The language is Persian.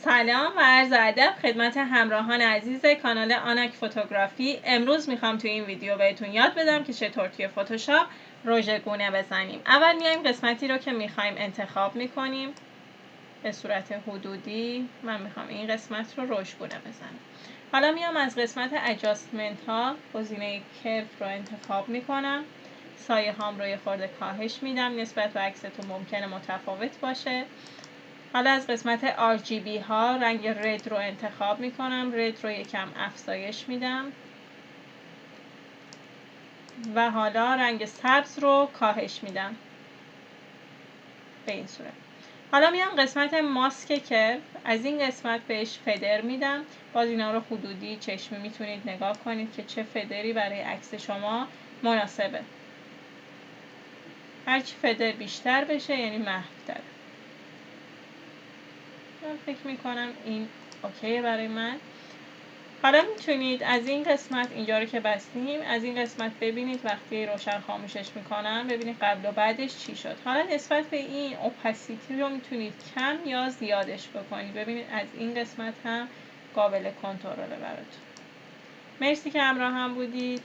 سلام و عرض ادب خدمت همراهان عزیز کانال آناک فوتوگرافی. امروز میخوام تو این ویدیو بهتون یاد بدم که چطور توی فتوشاپ رژ گونه بزنیم. اول میایم قسمتی رو که میخوایم انتخاب میکنیم به صورت حدودی. من میخوام این قسمت رو رژ گونه بزنم. حالا میام از قسمت ادجاستمنت ها گزینه کرو رو انتخاب میکنم. سایه هام رو یه خورده کاهش میدم، نسبت به عکستون ممکنه متفاوت باشه. حالا از قسمت RGB ها رنگ رد رو انتخاب میکنم، رد رو یکم افزایش میدم و حالا رنگ سبز رو کاهش میدم به این صورت. حالا میام قسمت ماسک کرو، از این قسمت بهش فدر میدم. باز اینا رو حدودی چشمی میتونید نگاه کنید که چه فدری برای عکس شما مناسبه. هرچی فدر بیشتر بشه یعنی محو‌تره. من فکر میکنم این اوکیه برای من. حالا میتونید از این قسمت، اینجا رو که بستیم، از این قسمت ببینید وقتی روشن خاموشش میکنم ببینید قبل و بعدش چی شد. حالا نسبت به این اوپاسیتی رو میتونید کم یا زیادش بکنید. ببینید از این قسمت هم قابل کنترله براتون. مرسی که همراه هم بودید.